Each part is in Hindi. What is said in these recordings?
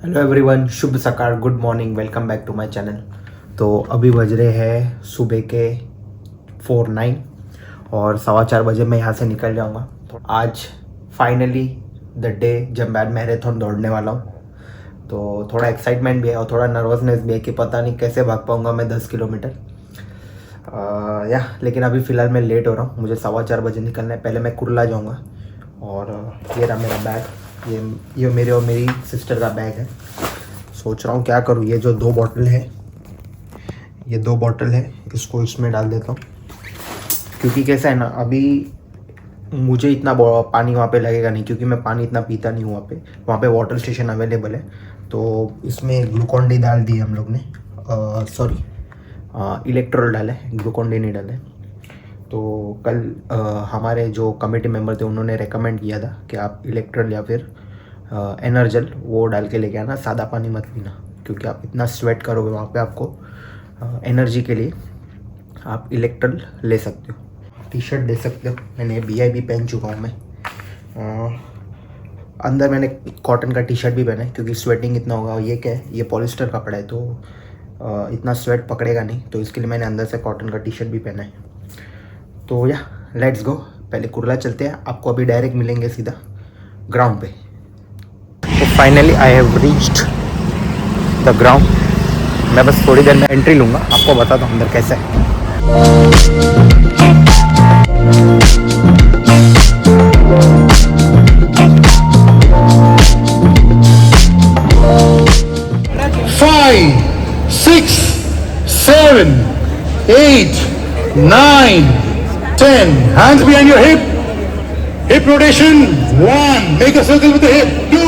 हेलो एवरीवन, शुभ सकाळ, good morning, welcome back to my channel. तो अभी बज रहे हैं सुबह के 4:09 और 4:15 बजे मैं यहाँ से निकल जाऊँगा। तो आज फाइनली द डे जब मैं मैराथन दौड़ने वाला हूँ। तो थोड़ा एक्साइटमेंट भी है और थोड़ा नर्वसनेस भी है कि पता नहीं कैसे भाग पाऊँगा मैं 10 किलोमीटर लेकिन अभी फ़िलहाल मैं लेट हो रहा हूँ। मुझे 4:15 बजे निकलना है। पहले मैं कुर्ला जाऊँगा और ये रहा मेरा बैग। ये मेरे और मेरी सिस्टर का बैग है। सोच रहा हूँ क्या करूँ। ये जो 2 बॉटल है, ये 2 बॉटल है, इसको इसमें डाल देता हूँ। क्योंकि कैसा है ना, अभी मुझे इतना पानी वहाँ पे लगेगा नहीं, क्योंकि मैं पानी इतना पीता नहीं हूँ। वहाँ पे वाटर स्टेशन अवेलेबल है। तो इसमें ग्लूकॉन डी डाल दी हम लोग ने, इलेक्ट्रोल डाला है, ग्लूकॉन डी नहीं डाला है। तो कल हमारे जो कमेटी मेंबर थे उन्होंने रेकमेंड किया था कि आप इलेक्ट्रोल या फिर एनर्जल वो डाल के लेके आना, सादा पानी मत पीना, क्योंकि आप इतना स्वेट करोगे वहाँ पे। आपको एनर्जी के लिए आप इलेक्ट्रोल ले सकते हो। टी शर्ट दे सकते हो, मैंने BIB पहन चुका हूँ मैं। अंदर मैंने कॉटन का टी शर्ट भी पहना है, क्योंकि स्वेटिंग इतना होगा। ये क्या है, ये पॉलिस्टर कपड़ा है, तो इतना स्वेट पकड़ेगा नहीं, तो इसके लिए मैंने अंदर से कॉटन का टी शर्ट भी पहना है। तो लेट्स गो। पहले कुर्ला चलते हैं, आपको अभी डायरेक्ट मिलेंगे सीधा ग्राउंड पे। तो finally I have reached the ground. मैं बस थोड़ी देर में एंट्री लूँगा, आपको बताता हूँ अंदर कैसा है। 5, 6, 7, 8, 9, 10. Hands behind your hip. Hip rotation. 1. Make a circle with the hip. 2.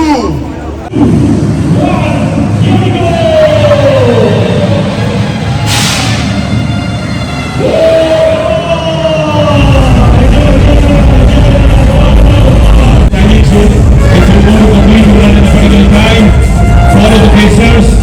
Follow the pacers.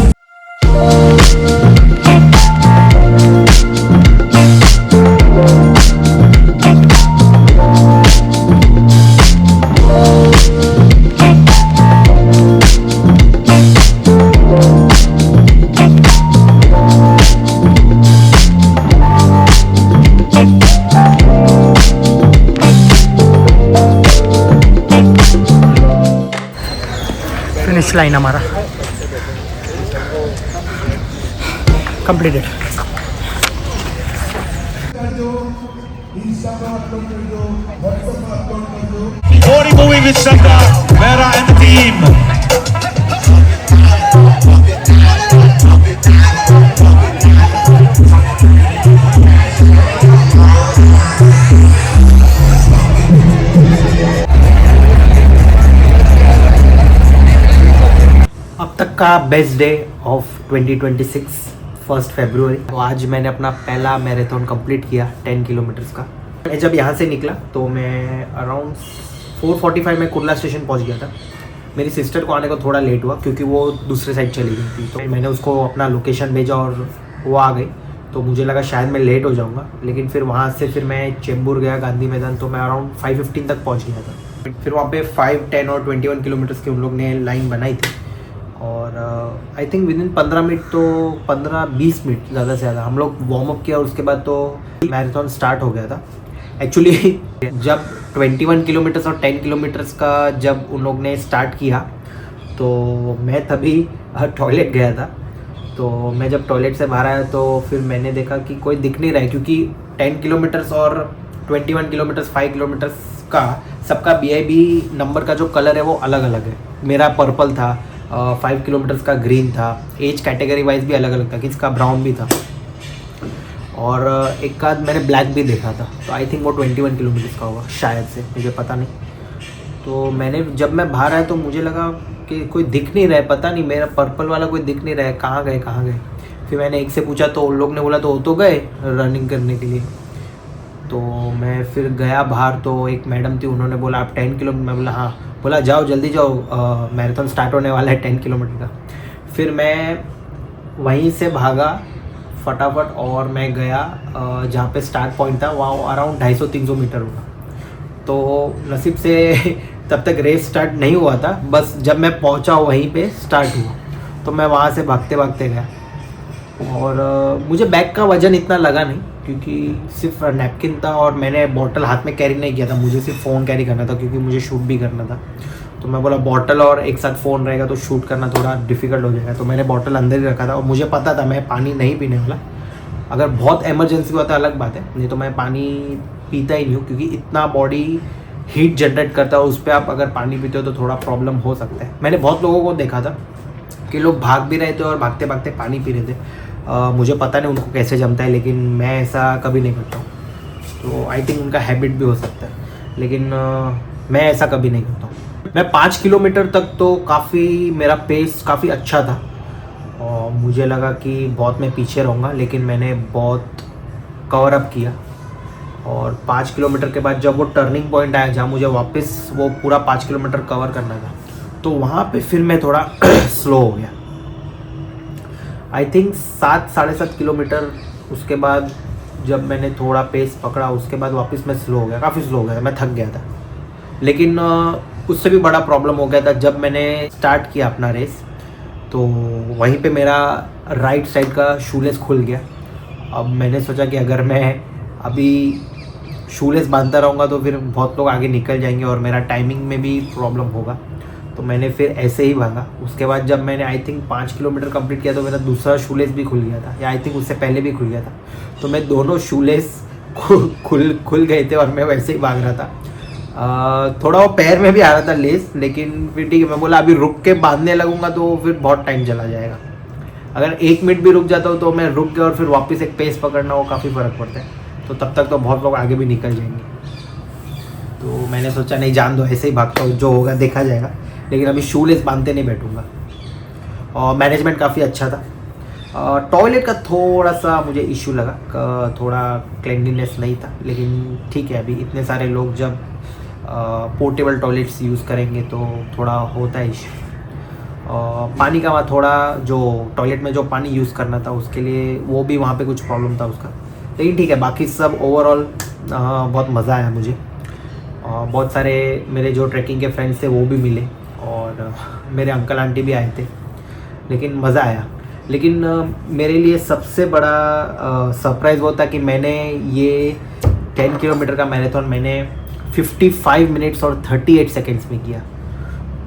Finish line हमारा completed. Body moving with Sangha, Vera and the team. अब तक का बेस्ट डे ऑफ 2026, 1 फरवरी। तो आज मैंने अपना पहला मैराथन कंप्लीट किया 10 किलोमीटर्स का। मैं जब यहाँ से निकला तो मैं अराउंड 4:45 में कुर्ला स्टेशन पहुँच गया था। मेरी सिस्टर को आने को थोड़ा लेट हुआ, क्योंकि वो दूसरे साइड चली गई थी। तो मैंने उसको अपना लोकेशन भेजा और वो आ गई। तो मुझे लगा शायद मैं लेट हो जाऊँगा, लेकिन फिर वहाँ से फिर मैं चेंबूर गया, गांधी मैदान। तो मैं अराउंड 5:15 तक पहुँच गया था। फिर वहाँ पे 5, 10 और 21 किलोमीटर्स की उन लोग ने लाइन बनाई थी। और I think with in 15 minute, तो 15-20 मिनट ज़्यादा से ज़्यादा हम लोग वार्म अप किया। और उसके बाद तो मैराथन स्टार्ट हो गया था। एक्चुअली जब 21 किलोमीटर्स और 10 किलोमीटर्स का जब उन लोग ने स्टार्ट किया, तो मैं तभी टॉयलेट गया था। तो मैं जब टॉयलेट से बाहर आया तो फिर मैंने देखा कि कोई दिख नहीं रहा है, क्योंकि 10 किलोमीटर्स और 21 किलोमीटर्स, 5 किलोमीटर्स का सबका BIB नंबर का जो कलर है वो अलग अलग है। मेरा पर्पल था, 5 किलोमीटर्स का ग्रीन था, एज कैटेगरी वाइज भी अलग अलग था, किसका ब्राउन भी था, और एक आध मैंने ब्लैक भी देखा था। तो आई थिंक वो 21 किलोमीटर्स का होगा शायद से, मुझे पता नहीं। तो मैंने जब मैं बाहर आया तो मुझे लगा कि कोई दिख नहीं रहा है, पता नहीं मेरा पर्पल वाला कोई दिख नहीं रहा है, कहाँ गए। फिर मैंने एक से पूछा तो उन लोग ने बोला तो वो तो गए रनिंग करने के लिए। तो मैं फिर गया बाहर, तो एक मैडम थी, उन्होंने बोला आप 10 किलोमीटर। मैं बोला हाँ। बोला जाओ जल्दी जाओ, मैराथन स्टार्ट होने वाला है 10 किलोमीटर का। फिर मैं वहीं से भागा फटाफट और मैं गया जहाँ पे स्टार्ट पॉइंट था, वहाँ अराउंड 250-300 मीटर होगा। तो नसीब से तब तक रेस स्टार्ट नहीं हुआ था, बस जब मैं पहुँचा वहीं पे स्टार्ट हुआ। तो मैं वहाँ से भागते भागते गया और मुझे बैग का वज़न इतना लगा नहीं क्योंकि सिर्फ नैपकिन था और मैंने बॉटल हाथ में कैरी नहीं किया था, मुझे सिर्फ फ़ोन कैरी करना था क्योंकि मुझे शूट भी करना था। तो मैं बोला बॉटल और एक साथ फ़ोन रहेगा तो शूट करना थोड़ा डिफ़िकल्ट हो जाएगा, तो मैंने बॉटल अंदर ही रखा था और मुझे पता था मैं पानी नहीं पीने वाला। अगर बहुत इमरजेंसी हुआ तो अलग बात है, नहीं तो मैं पानी पीता ही नहीं हूँ क्योंकि इतना बॉडी हीट जनरेट करता है, उस पर आप अगर पानी पीते हो तो थोड़ा प्रॉब्लम हो सकता है। मैंने बहुत लोगों को देखा था कि लोग भाग भी रहे थे और भागते भागते पानी पी रहे थे। मुझे पता नहीं उनको कैसे जमता है, लेकिन मैं ऐसा कभी नहीं करता हूँ। तो आई थिंक उनका हैबिट भी हो सकता है, लेकिन मैं ऐसा कभी नहीं करता हूँ। मैं 5 किलोमीटर तक तो काफ़ी मेरा पेस काफ़ी अच्छा था और मुझे लगा कि बहुत मैं पीछे रहूँगा, लेकिन मैंने बहुत कवर अप किया। और 5 किलोमीटर के बाद जब वो टर्निंग पॉइंट आया जहाँ मुझे वापस वो पूरा 5 किलोमीटर कवर करना था, तो वहाँ पे फिर मैं थोड़ा स्लो हो गया। आई थिंक 7-7.5 किलोमीटर उसके बाद जब मैंने थोड़ा पेस पकड़ा, उसके बाद वापस मैं स्लो हो गया, काफ़ी स्लो हो गया, मैं थक गया था। लेकिन उससे भी बड़ा प्रॉब्लम हो गया था जब मैंने स्टार्ट किया अपना रेस, तो वहीं पे मेरा राइट साइड का शूलेस खुल गया। अब मैंने सोचा कि अगर मैं अभी शूलेस बांधता रहूँगा तो फिर बहुत लोग आगे निकल जाएंगे और मेरा टाइमिंग में भी प्रॉब्लम होगा, तो मैंने फिर ऐसे ही भागा। उसके बाद जब मैंने आई थिंक 5 किलोमीटर कंप्लीट किया तो मेरा दूसरा शूलेस भी खुल गया था, या आई थिंक उससे पहले भी खुल गया था। तो मैं दोनों शूलेस खुल गए थे और मैं वैसे ही भाग रहा था। थोड़ा वो पैर में भी आ रहा था लेस, लेकिन फिर ठीक है, मैं बोला अभी रुक के बांधने लगूंगा तो फिर बहुत टाइम चला जाएगा। अगर 1 मिनट भी रुक जाता हूँ तो मैं रुक गया और फिर वापस एक पेस पकड़ना, वो काफ़ी फ़र्क पड़ता है। तो तब तक तो बहुत लोग आगे भी निकल जाएंगे, तो मैंने सोचा नहीं, जान दो, ऐसे ही भागता हूँ, जो होगा देखा जाएगा। लेकिन अभी शूलेस बांधते नहीं बैठूंगा। और मैनेजमेंट काफ़ी अच्छा था। टॉयलेट का थोड़ा सा मुझे इशू लगा, थोड़ा क्लीनलीनेस नहीं था, लेकिन ठीक है, अभी इतने सारे लोग जब पोर्टेबल टॉयलेट्स यूज़ करेंगे तो थोड़ा होता है इशू। पानी का वहाँ थोड़ा, जो टॉयलेट में जो पानी यूज़ करना था उसके लिए वो भी वहाँ पे कुछ प्रॉब्लम था उसका, लेकिन ठीक है। बाकी सब ओवरऑल बहुत मज़ा आया मुझे। बहुत सारे मेरे जो ट्रैकिंग के फ्रेंड्स थे वो भी मिले और मेरे अंकल आंटी भी आए थे, लेकिन मज़ा आया। लेकिन मेरे लिए सबसे बड़ा सरप्राइज़ वो था कि मैंने ये 10 किलोमीटर का मैराथन मैंने 55 मिनट्स और 38 सेकेंड्स में किया।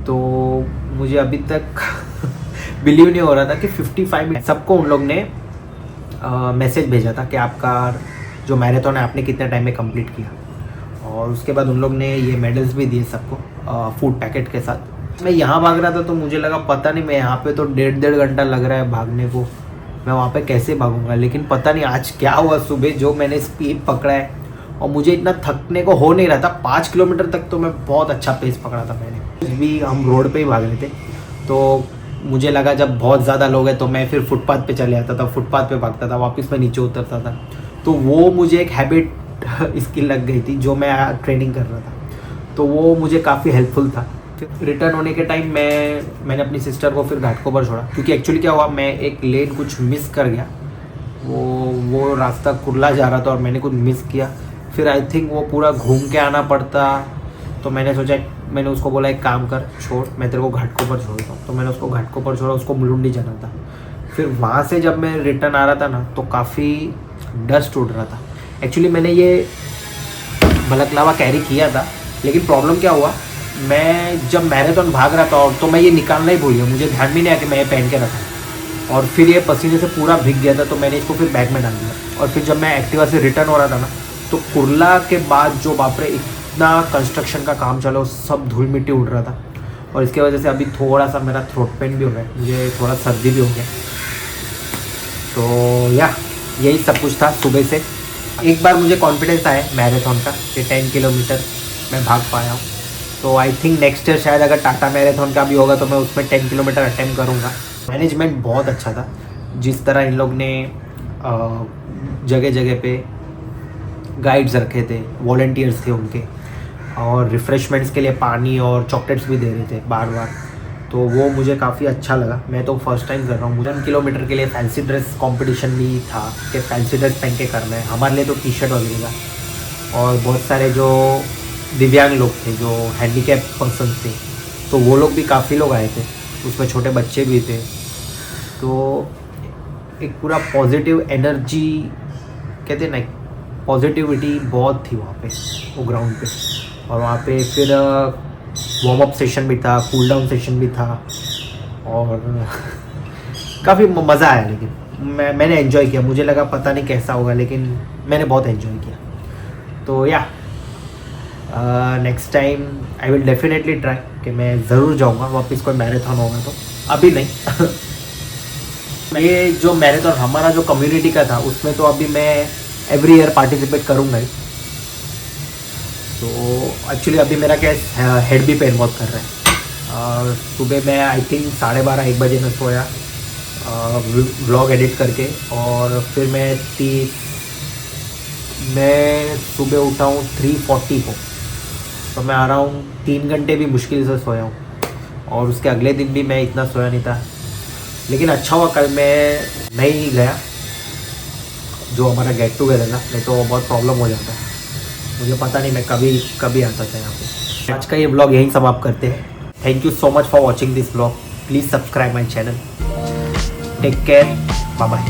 तो मुझे अभी तक बिलीव नहीं हो रहा था कि 55 मिनट। सबको उन लोग ने मैसेज भेजा था कि आपका जो मैराथन है आपने कितने टाइम में कंप्लीट किया, और उसके बाद उन लोग ने ये मेडल्स भी दिए सबको फूड पैकेट के साथ। मैं यहाँ भाग रहा था तो मुझे लगा पता नहीं, मैं यहाँ पे तो 1.5 घंटा लग रहा है भागने को, मैं वहाँ पे कैसे भागूंगा। लेकिन पता नहीं आज क्या हुआ, सुबह जो मैंने स्पीड पकड़ा है और मुझे इतना थकने को हो नहीं रहा था। 5 किलोमीटर तक तो मैं बहुत अच्छा पेस पकड़ा था मैंने। भी हम रोड पे ही भाग रहे थे, तो मुझे लगा जब बहुत ज़्यादा लोग हैं तो मैं फिर फुटपाथ पे चले आता था, फुटपाथ पे भागता था, वापस मैं नीचे उतरता था। तो वो मुझे एक हैबिट इसकी लग गई थी जो मैं ट्रेनिंग कर रहा था, तो वो मुझे काफ़ी हेल्पफुल था। फिर रिटर्न होने के टाइम मैंने अपनी सिस्टर को फिर घाटकोपर पर छोड़ा, क्योंकि एक्चुअली क्या हुआ, मैं एक लेन कुछ मिस कर गया। वो रास्ता कुर्ला जा रहा था और मैंने कुछ मिस किया। फिर आई थिंक वो पूरा घूम के आना पड़ता, तो मैंने सोचा, मैंने उसको बोला एक काम कर, छोड़, मैं तेरे को घाटकोपर छोड़ता हूँ। तो मैंने उसको घाटकोपर छोड़ा, उसको मुलुंडी जाना था। फिर वहाँ से जब मैं रिटर्न आ रहा था ना, तो काफ़ी डस्ट उड़ रहा था। एक्चुअली मैंने ये बलकलावा कैरी किया था, लेकिन प्रॉब्लम क्या हुआ, मैं जब मैराथन भाग रहा था तो मैं ये निकालना ही भूल गया, मुझे ध्यान भी नहीं आया कि मैं ये पहन के रखा, और फिर ये पसीने से पूरा भीग गया था। तो मैंने इसको फिर बैग में डाल दिया। और फिर जब मैं एक्टिवा से रिटर्न हो रहा था ना, तो कुर्ला के बाद जो बाप रे इतना कंस्ट्रक्शन का काम चला, सब धूल मिट्टी उड़ रहा था, और इसकी वजह से अभी थोड़ा सा मेरा थ्रोट पेन भी हो रहा है, मुझे थोड़ा सर्दी भी हो गया। तो यही सब कुछ था सुबह से। एक बार मुझे कॉन्फिडेंस आया मैराथन का कि 10 किलोमीटर मैं भाग पाया हूँ। तो आई थिंक नेक्स्ट ईयर शायद अगर टाटा मैराथन का भी होगा तो मैं उसमें 10 किलोमीटर अटेम्प्ट करूँगा। मैनेजमेंट बहुत अच्छा था, जिस तरह इन लोग ने जगह जगह पे गाइड्स रखे थे, वॉलंटियर्स थे उनके, और रिफ़्रेशमेंट्स के लिए पानी और चॉकलेट्स भी दे रहे थे बार बार। तो वो मुझे काफ़ी अच्छा लगा। मैं तो फर्स्ट टाइम कर रहा हूँ। 10 किलोमीटर के लिए फैंसी ड्रेस कंपटीशन भी था कि फैंसी ड्रेस पहन के करना है। हमारे लिए तो टी शर्ट वगैरह था, और बहुत सारे जो दिव्यांग लोग थे, जो हैंडीकैप पर्सन थे, तो वो लोग भी काफ़ी लोग आए थे, उसमें छोटे बच्चे भी थे। तो एक पूरा पॉजिटिव एनर्जी कहते हैं ना, पॉजिटिविटी बहुत थी वहाँ पे वो ग्राउंड पे। और वहाँ पे फिर वार्म अप सेशन भी था, कूल डाउन सेशन भी था और काफ़ी मज़ा आया। लेकिन मैंने एंजॉय किया, मुझे लगा पता नहीं कैसा होगा लेकिन मैंने बहुत एंजॉय किया। तो या next time I will definitely try कि मैं ज़रूर जाऊँगा वापस कोई मैराथन होगा तो, अभी नहीं। ये जो मैराथन हमारा जो कम्युनिटी का था उसमें तो अभी मैं एवरी ईयर पार्टिसिपेट करूँगा ही। तो एक्चुअली अभी मेरा क्या हेड भी पेन बहुत कर रहा है। सुबह मैं आई थिंक 12:30-1 बजे में सोया व्लॉग एडिट करके, और फिर मैं सुबह उठा हूँ 3:40 को, तो मैं आ रहा हूँ 3 घंटे भी मुश्किल से सोया हूँ। और उसके अगले दिन भी मैं इतना सोया नहीं था, लेकिन अच्छा हुआ कल मैं नहीं गया जो हमारा गेट टुगेदर था, नहीं तो बहुत प्रॉब्लम हो जाता है। मुझे पता नहीं मैं कभी आता था यहाँ पे। आज का ये व्लॉग यहीं समाप्त करते हैं। Thank you so much for watching this vlog. Please subscribe my channel. Take care, bye bye.